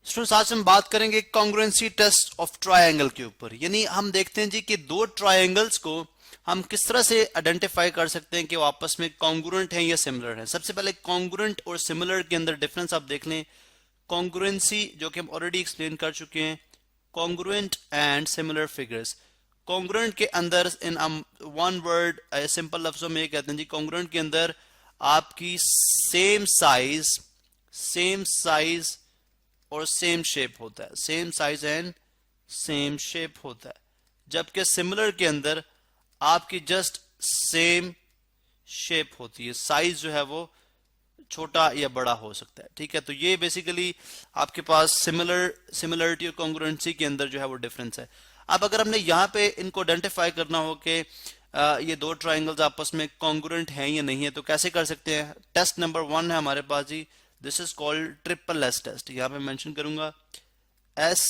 Students आज हम बात करेंगे कॉन्ग्रुएंसी टेस्ट ऑफ ट्रायंगल के ऊपर। यानी हम देखते हैं जी कि दो ट्रायंगल्स को हम किस तरह से आइडेंटिफाई कर सकते हैं कि वो आपस में कॉन्ग्रुएंट हैं या सिमिलर हैं। सबसे पहले कॉन्ग्रुएंट और सिमिलर के अंदर डिफरेंस आप देख लें। कॉन्ग्रुएंसी जो कि हम ऑलरेडी एक्सप्लेन कर चुके हैं, congruent and similar figures. Congruent के अंदर इन वन वर्ड सिंपल लफ्जों में ये कहते हैं जी, कॉन्ग्रुएंट के अंदर आपकी सेम साइज और सेम शेप होता है, same size and same shape होता है। जबकि सिमिलर के अंदर आपकी जस्ट सेम शेप होती है, साइज जो है वो छोटा या बड़ा हो सकता है। ठीक है, तो ये बेसिकली आपके पास सिमिलरिटी और कॉन्ग्रुएंसी के अंदर जो है वो डिफरेंस है। अब अगर हमने यहाँ पे इनको आइडेंटिफाई करना हो कि ये दो ट्राइंगल्स आपस में कॉन्ग्रुएंट हैं या नहीं है, तो कैसे कर सकते हैं। टेस्ट नंबर 1 है हमारे पास जी, this is called triple S test. यहाँ पे मेंशन करूंगा S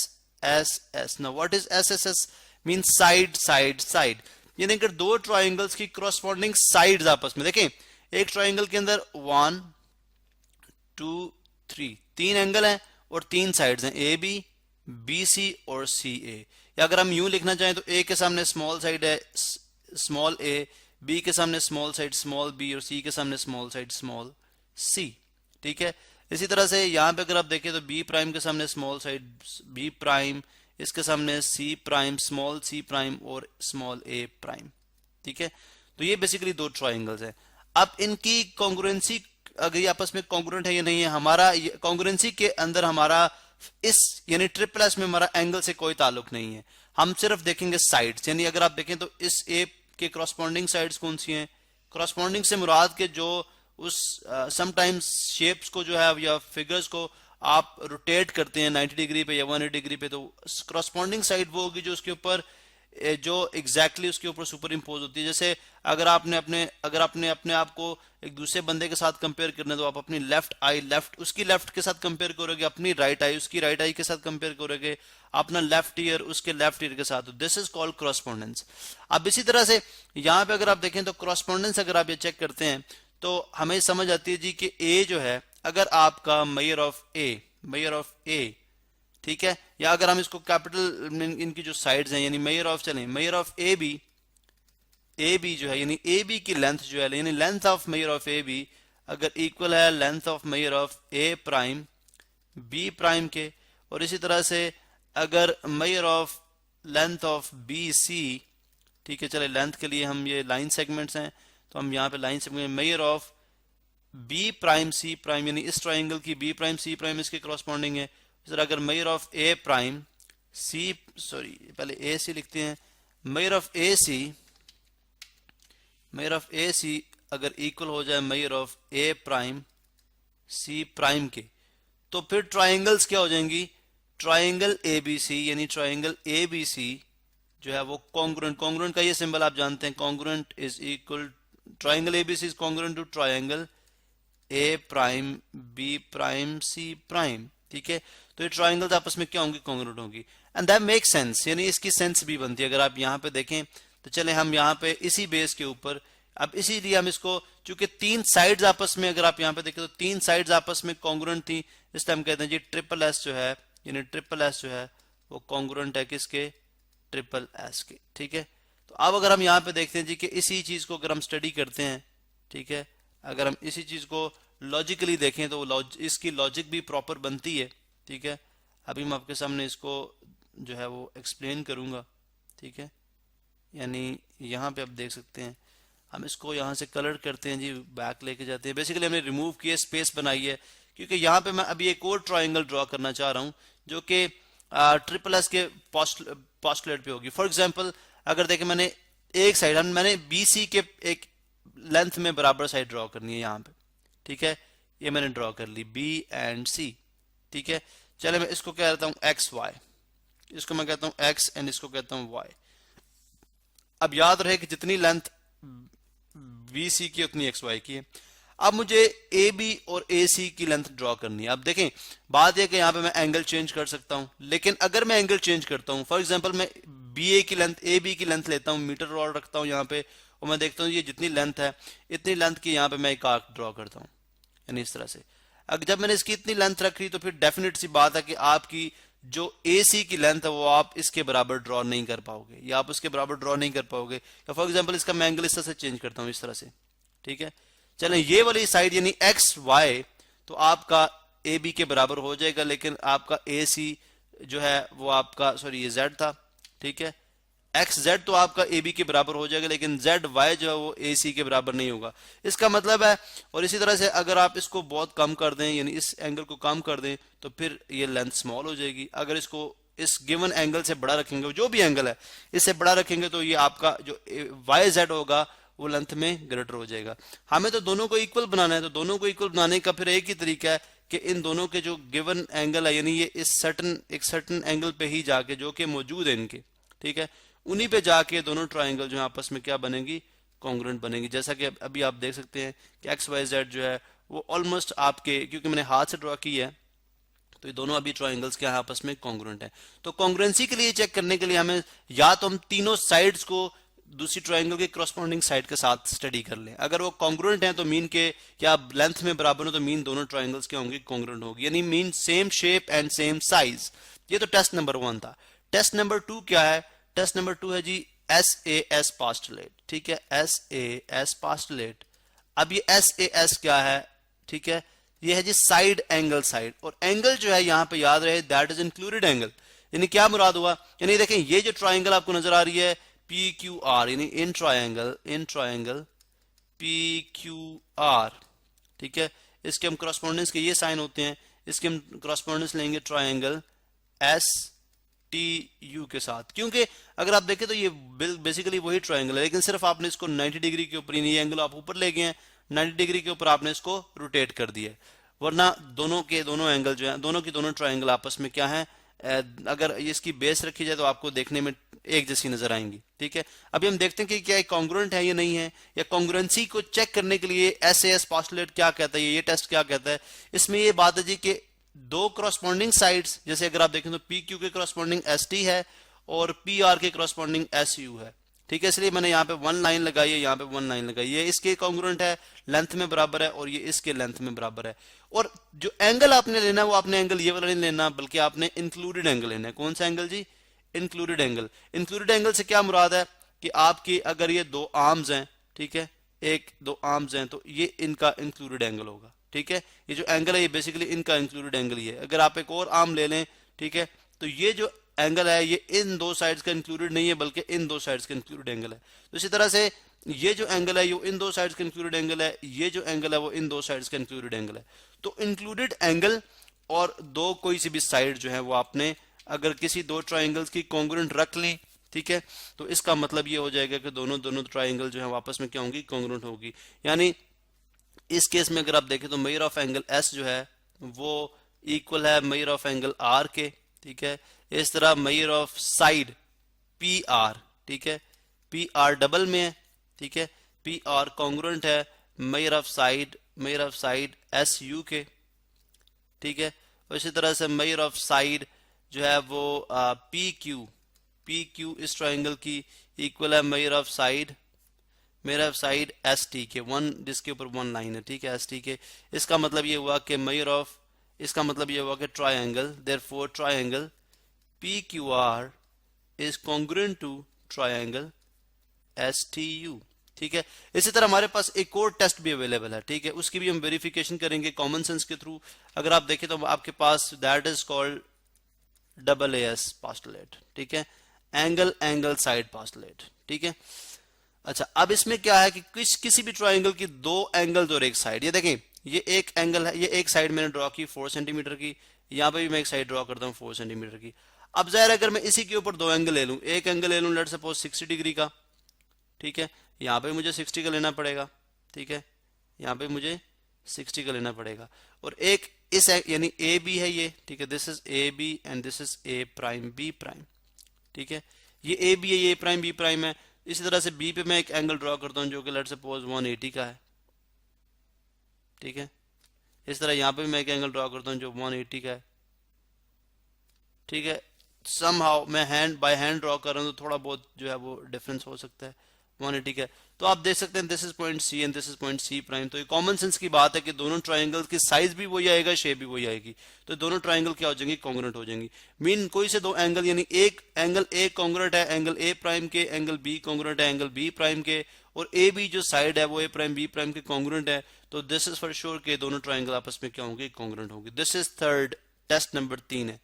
S S. Now what is S S S? Mean side side side. यानी अगर दो ट्राइंगल्स की करस्पॉन्डिंग साइड्स आपस में देखें, एक ट्राइंगल के अंदर 1 2 3 तीन एंगल हैं और तीन साइड्स हैं, ए बी, बी सी और सी ए। या अगर हम यूं लिखना चाहें तो ए के सामने स्मॉल साइड है स्मॉल ए, बी के सामने स्मॉल साइड स्मॉल बी और सी के सामने स्मॉल साइड स्मॉल सी। ठीक है, इसी तरह से यहां पे अगर आप देखें तो बी प्राइम के सामने स्मॉल साइड बी प्राइम, इसके सामने C prime, small C prime और स्मॉल ए प्राइम। ठीक है, तो ये बेसिकली दो ट्राइंगल्स हैं। अब इनकी कॉन्ग्रुएंसी अगर ये आपस में कॉन्ग्रुएंट है या नहीं है, हमारा कॉन्ग्रुएंसी के अंदर हमारा इस यानी ट्रिपल एस में हमारा एंगल से कोई ताल्लुक नहीं है, हम सिर्फ देखेंगे साइड्स। यानी अगर आप देखें तो इस ए के करस्पॉन्डिंग साइड्स कौन सी हैं, करस्पॉन्डिंग से मुराद के जो उस समटाइम्स शेप्स को जो है या फिगर्स को आप रोटेट करते हैं 90 डिग्री पे या 180 डिग्री पे, तो करस्पॉन्डिंग साइड वो होगी जो उसके ऊपर जो एग्जैक्टली उसके ऊपर सुपर इम्पोज होती है। जैसे अगर आपने अपने आप को एक दूसरे बंदे के साथ कंपेयर करना है तो आप अपनी लेफ्ट आई उसकी लेफ्ट के साथ कंपेयर करोगे, अपनी राइट आई उसकी राइट आई के साथ कंपेयर करोगे, अपना लेफ्ट ईयर उसके लेफ्ट ईयर के साथ। This is called correspondence. अब इसी तरह से यहाँ पे अगर आप देखें तो क्रॉसपॉन्डेंस अगर आप ये चेक करते हैं तो हमें समझ आती है जी कि ए जो है, अगर आपका मेजर ऑफ ए ठीक है, या अगर हम इसको कैपिटल इनकी जो साइड्स हैं यानी मेजर ऑफ ए बी जो है, यानी ए बी की लेंथ जो है, यानी length of measure of A B अगर इक्वल है length of measure of A prime B prime के, और इसी तरह से अगर measure of length of B C, ठीक है, चले लेंथ के लिए हम ये लाइन सेगमेंट्स हैं तो हम यहाँ पे line segment measure of B prime C prime, यानी इस ट्राइंगल की बी प्राइम सी प्राइम इसके करस्पॉन्डिंग है। इस तरह अगर measure of A prime C, sorry पहले ए सी लिखते हैं, मेजर ऑफ ए सी अगर इक्वल हो जाए measure of A prime C prime के, तो फिर ट्राइंगल्स क्या हो जाएंगी, ट्राइंगल ए बी सी, यानी ट्राइंगल ए बी सी जो है वो कॉन्ग्रुएंट का ये सिंबल आप जानते हैं, congruent is equal triangle A B C is congruent to triangle A prime B prime C prime. ठीक है, तो ये ट्राइंगल्स आपस में क्या होंगी, कॉन्ग्रुएंट होंगी, एंड दैट मेक सेंस, यानी इसकी सेंस भी बनती है। अगर आप यहाँ पे देखें तो चले हम यहाँ पे इसी बेस के ऊपर, अब इसीलिए हम इसको, चूंकि तीन साइड्स आपस में अगर आप यहाँ पे देखें तो तीन साइड्स आपस में कॉन्ग्रुएंट थी, इसलिए हम कहते हैं जी ट्रिपल एस जो है, यानी ट्रिपल एस जो है वो कॉन्ग्रुएंट है किसके, ट्रिपल एस के। ठीक है, तो अब अगर हम यहाँ पे देखते हैं जी कि इसी चीज को अगर हम स्टडी करते हैं, ठीक है, अगर हम इसी चीज को लॉजिकली देखें तो इसकी लॉजिक भी प्रॉपर बनती है। ठीक है, अभी मैं आपके सामने इसको जो है वो एक्सप्लेन करूंगा। ठीक है, यानी यहाँ पे आप देख सकते हैं, हम इसको यहाँ से कलर करते हैं जी, बैक लेके जाते हैं, बेसिकली हमने रिमूव किया, स्पेस बनाई है, क्योंकि यहाँ पे मैं अभी एक और ट्राइंगल ड्रॉ करना चाह रहा हूँ जो कि ट्रिपल एस के पोस्टुलेट पे होगी। फॉर एग्जांपल अगर देखें मैंने एक साइड मैंने बी सी के एक लेंथ में बराबर साइड ड्रॉ करनी है यहाँ पे। ठीक है, ये मैंने ड्रॉ कर ली बी एंड सी। ठीक है, चले मैं इसको कह देता हूँ एक्स वाई, इसको मैं कहता हूँ एक्स एंड इसको कहता हूँ वाई। अब याद रहे कि जितनी लेंथ बी सी की उतनी एक्स वाई की है। अब मुझे ए बी और ए सी की लेंथ ड्रॉ करनी है। अब देखें बात यह कि यहाँ पे मैं एंगल चेंज कर सकता हूं, लेकिन अगर मैं एंगल चेंज करता हूं, फॉर एग्जांपल मैं बी ए की लेंथ ए बी की लेंथ लेता हूं, मीटर रॉड रखता हूं यहाँ पे, और मैं देखता हूं ये जितनी लेंथ है इतनी लेंथ की यहाँ पे मैं एक आर्क ड्रॉ करता हूं, यानी इस तरह से। अगर जब मैंने इसकी इतनी लेंथ रखी तो फिर डेफिनेट सी बात है कि आपकी जो AC की लेंथ है वो आप इसके बराबर ड्रॉ नहीं कर पाओगे, या आप उसके बराबर ड्रॉ नहीं कर पाओगे। या फॉर एग्जांपल इसका मैं एंगल इस तरह से चेंज करता हूं, इस तरह से, ठीक है। चलें, ये वाली साइड यानी XY तो आपका AB के बराबर हो जाएगा, लेकिन आपका AC जो है वो आपका, सॉरी ये Z था, ठीक है। XZ तो आपका AB के बराबर हो जाएगा, लेकिन ZY जो है वो AC के बराबर नहीं होगा। इसका मतलब है, और इसी तरह से अगर आप इसको बहुत कम कर दें, यानी इस एंगल को कम कर दें, तो फिर ये लेंथ स्मॉल हो जाएगी। अगर इसको इस गिवन एंगल से बड़ा रखेंगे, जो भी एंगल है इससे बड़ा रखेंगे, तो ये आपका जो YZ होगा वो लेंथ में ग्रेटर हो जाएगा। हमें तो दोनों को इक्वल बनाना है, तो दोनों को इक्वल बनाने का फिर एक ही तरीका है कि इन दोनों के जो गिवन एंगल है, यानी ये इस एक सर्टन एंगल पे ही जाके, जो कि मौजूद है इनके, ठीक है, उन्हीं पे जाके दोनों ट्राइंगल जो है आपस में क्या बनेंगी, कॉन्ग्रुएंट बनेंगी। जैसा कि अभी आप देख सकते हैं कि XYZ जो है वो ऑलमोस्ट आपके, क्योंकि मैंने हाथ से ड्रॉ की है, तो ये दोनों अभी ट्राइंगल्स क्या है आपस में कॉन्ग्रुएंट है। तो कॉन्ग्रुएंसी के लिए चेक करने के लिए हमें या तो हम तीनों साइड्स को दूसरी ट्राइंगल के करस्पॉन्डिंग साइड के साथ स्टडी कर लें। अगर वो कॉन्ग्रुएंट हैं तो मीन के या लेंथ में बराबर हो, तो मीन दोनों ट्राइंगल्स क्या होंगे, कॉन्ग्रुएंट होगी, यानी mean same shape and same size. ये तो टेस्ट नंबर 1 था। टेस्ट नंबर 2 क्या है? टेस्ट नंबर 2 है जी SAS पास्टुलेट, ठीक है, SAS पास्टुलेट। अब ये SAS क्या है, ठीक है, ये है जी साइड एंगल साइड, और एंगल जो है यहां पे याद रहे दैट इज इंक्लूडेड एंगल। यानी क्या मुराद हुआ, यानी देखें ये जो ट्राइंगल आपको नजर आ रही है PQR, यानी इन ट्राइंगल PQR, ठीक है, इसके हम करस्पॉन्डेंस के ये साइन होते हैं, इसके हम करस्पॉन्डेंस लेंगे ट्राइंगल STU के साथ, क्योंकि अगर आप देखें तो ये बेसिकली वही ट्राइंगल है, लेकिन सिर्फ आपने इसको 90 डिग्री के ऊपर, ये एंगल आप ऊपर ले गए हैं, 90 डिग्री के ऊपर आपने इसको रोटेट कर दिया, वरना दोनों के दोनों एंगल जो है, दोनों की दोनों ट्राइंगल आपस में क्या है, अगर इसकी बेस रखी जाए तो आपको देखने में एक जैसी नजर आएंगी, ठीक है। अभी हम देखते हैं कि क्या कॉन्ग्रुएंट है या नहीं है, या कॉन्ग्रुएंसी को चेक करने के लिए SAS पास्टुलेट क्या कहता है, ये टेस्ट क्या कहता है। इसमें ये बात है जी कि दो करस्पॉन्डिंग साइड्स, जैसे अगर आप देखें तो PQ के करस्पॉन्डिंग ST है और PR के करस्पॉन्डिंग SU है, ठीक है, इसलिए मैंने यहाँ पे 1 लाइन लगाई है, यहाँ पे 1 लाइन लगाई है, इसके कॉन्ग्रुएंट है, लेंथ में बराबर है, और ये इसके लेंथ में बराबर है। और जो एंगल आपने लेना है वो आपने एंगल ये वाला नहीं लेना, बल्कि आपने इंक्लूडेड एंगल लेना है। कौन सा angle G? Included angle. Included angle से क्या मुराद है कि आपकी अगर ये दो आर्म्स हैं, ठीक है, एक दो आर्म्स हैं, तो ये इनका इंक्लूडेड एंगल होगा, ठीक है। ये जो एंगल है ये बेसिकली इनका इंक्लूडेड एंगल ही है। अगर आप एक और आर्म ले लें, ठीक है, तो ये जो एंगल है ये इन दो साइड्स का इंक्लूडेड नहीं है, बल्कि इन दो साइड्स का इंक्लूडेड एंगल है। तो इसी तरह से ये जो एंगल है ये इन दो साइड्स का इंक्लूडेड एंगल है, ये जो एंगल है वो इन दो साइड्स का इंक्लूडेड एंगल है। तो इंक्लूडेड एंगल और दो कोई सी भी साइड जो है वो आपने अगर किसी दो ट्राइंगल्स की कॉन्ग्रुएंट रख ली, ठीक है, तो इसका मतलब ये हो जाएगा कि दोनों दोनों ट्राइंगल जो है आपस में क्या होंगी, कॉन्ग्रुएंट होगी। यानी इस केस में अगर आप देखें तो मेजर ऑफ एंगल S जो है वो इक्वल है मेजर ऑफ एंगल R के, ठीक है। इस तरह मेजर ऑफ साइड PR, ठीक है, PR डबल में है, ठीक है, PR कॉन्ग्रुएंट है मेजर ऑफ साइड SU के, ठीक है। और इसी तरह से मेजर ऑफ साइड जो है वो PQ इस ट्राइंगल की इक्वल है मेजर ऑफ साइड ST के, वन जिसके ऊपर 1 लाइन है, ठीक है, ST के। इसका मतलब ये हुआ कि इसका मतलब ये हुआ कि triangle, therefore triangle PQR is congruent to triangle STU, ठीक है। इसी तरह हमारे पास एक और टेस्ट भी अवेलेबल है, ठीक है, उसकी भी हम वेरिफिकेशन करेंगे कॉमन सेंस के थ्रू। अगर आप देखें तो आपके पास that is called AAS postulate, ठीक है, एंगल साइड पास्टुलेट, ठीक है। अच्छा, अब इसमें क्या है कि किसी भी ट्राइंगल की दो एंगल्स और एक साइड, ये देखें ये एक एंगल है, ये एक साइड मैंने ड्रॉ की 4 सेंटीमीटर की, यहाँ पे भी मैं एक साइड ड्रॉ करता हूँ 4 सेंटीमीटर की। अब जाहिर अगर मैं इसी के ऊपर दो एंगल ले लूं, एक एंगल ले लूं लेट्स सपोज 60 डिग्री का, ठीक है, यहाँ पे मुझे 60 का लेना पड़ेगा, ठीक है, यहाँ पे मुझे 60 का लेना पड़ेगा। और एक इस यानी AB है ये, ठीक है, this is AB and this is A prime B prime, ठीक है, ये AB है, ये A प्राइम B प्राइम है। इसी तरह से B पे मैं एक एंगल ड्रॉ करता हूँ जो कि लेट्स सपोज 180 का है, ठीक है। इस तरह यहाँ पे मैं एक एंगल ड्रॉ करता हूँ जो 180 का है, ठीक है। समहाउ मैं बाय हैंड ड्रॉ कर रहा हूँ तो थोड़ा बहुत जो है वो डिफरेंस हो सकता है, 180 का है। तो आप देख सकते हैं this is point C and this is point C prime. तो ये कॉमन सेंस की बात है कि दोनों ट्राइंगल की साइज भी वही आएगा, शेप भी वही आएगी, तो दोनों ट्राइंगल क्या हो जाएंगे, कॉन्ग्रुएंट हो जाएंगी। मीन कोई से दो एंगल, यानी एक एंगल ए कॉन्ग्रुएंट है एंगल ए प्राइम के, एंगल बी कॉन्ग्रुएंट है एंगल बी प्राइम के, और ए बी जो साइड है वो ए प्राइम बी प्राइम के कॉन्ग्रुएंट है। तो दिस इज फॉर श्योर के दोनों ट्राइंगल आपस में क्या होंगे, कॉन्ग्रुएंट होंगे। This is third, test number 3 है।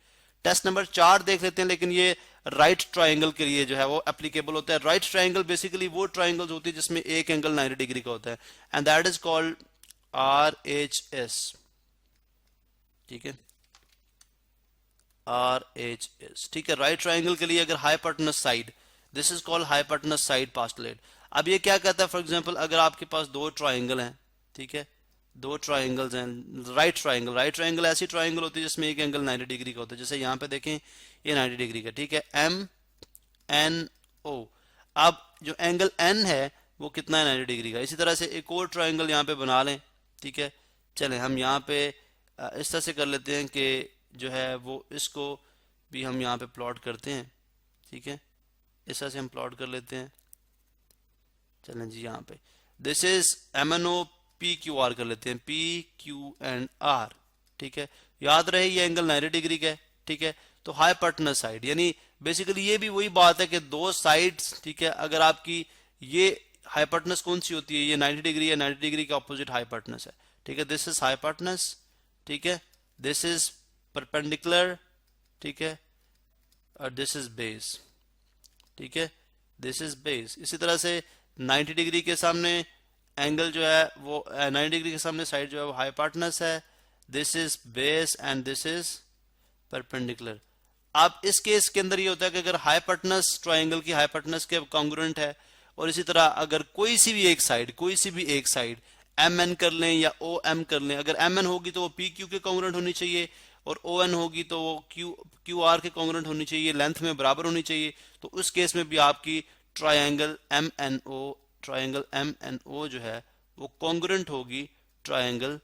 टेस्ट नंबर 4 देख लेते हैं, लेकिन ये राइट ट्राइंगल के लिए जो है वो एप्लीकेबल होता है। राइट ट्राइंगल बेसिकली वो ट्राइंगल्स होती है जिसमें एक एंगल 90 डिग्री का होता है, and that is called RHS। ठीक है, RHS, ठीक है। राइट ट्राइंगल के लिए अगर hypotenuse side, this is called hypotenuse side postulate. अब ये क्या कहता है, फॉर एग्जांपल अगर आपके पास दो ट्राइंगल हैं, ठीक है, दो ट्राइंगल्स हैं, राइट ट्राइंगल ऐसी ट्राइंगल होती है जिसमें एक एंगल 90 डिग्री का होता है। जैसे यहाँ पे देखें ये 90 डिग्री का, ठीक है, MNO। अब जो एंगल N है वो कितना है, 90 डिग्री का। इसी तरह से एक और ट्राइंगल यहाँ पे बना लें, ठीक है। चलें हम यहाँ पे इस तरह से कर लेते हैं कि जो है वो इसको भी हम यहाँ पे प्लॉट करते हैं, ठीक है, इस तरह से हम प्लॉट कर लेते हैं। चलें जी, यहाँ पे दिस इज MNO PQR कर लेते हैं, PQR, ठीक है। याद रहे ये एंगल 90 डिग्री का है, ठीक है। तो हाइपोटेनस साइड, यानी बेसिकली ये भी वही बात है कि दो साइड्स, ठीक है, अगर आपकी ये हाइपोटेनस कौन सी होती है, ये 90 डिग्री है, 90 डिग्री के ऑपोजिट हाइपोटेनस है, ठीक है। दिस इज हाइपोटेनस, ठीक है, दिस इज परपेंडिकुलर, ठीक है, और दिस इज बेस, ठीक है, दिस इज बेस। इसी तरह से 90 डिग्री के सामने एंगल जो है वो 90 डिग्री के सामने साइड जो है वो हाइपोटेनस है, this is base and this is perpendicular. अब इस केस के अंदर ये होता है कि अगर हाइपोटेनस ट्राइंगल की हाइपोटेनस के कॉन्ग्रुएंट है, और इसी तरह अगर कोई सी भी एक साइड MN कर लें या OM कर लें, अगर MN होगी तो वो PQ के कॉन्ग्रुएंट होनी चाहिए, और ON होगी तो वो QR के कॉन्ग्रुएंट होनी चाहिए, लेंथ में बराबर होनी चाहिए। तो उस केस में भी आपकी ट्राइंगल MNO जो है वो कॉन्ग्रुएंट होगी ट्राइंगल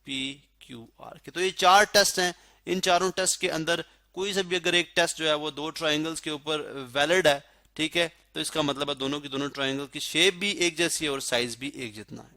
PQR के। तो ये 4 टेस्ट हैं। इन चारों टेस्ट के अंदर कोई से भी अगर एक टेस्ट जो है वो दो ट्राइंगल्स के ऊपर वैलिड है, ठीक है, तो इसका मतलब है दोनों की दोनों ट्राइंगल की शेप भी एक जैसी है और साइज भी एक जितना है।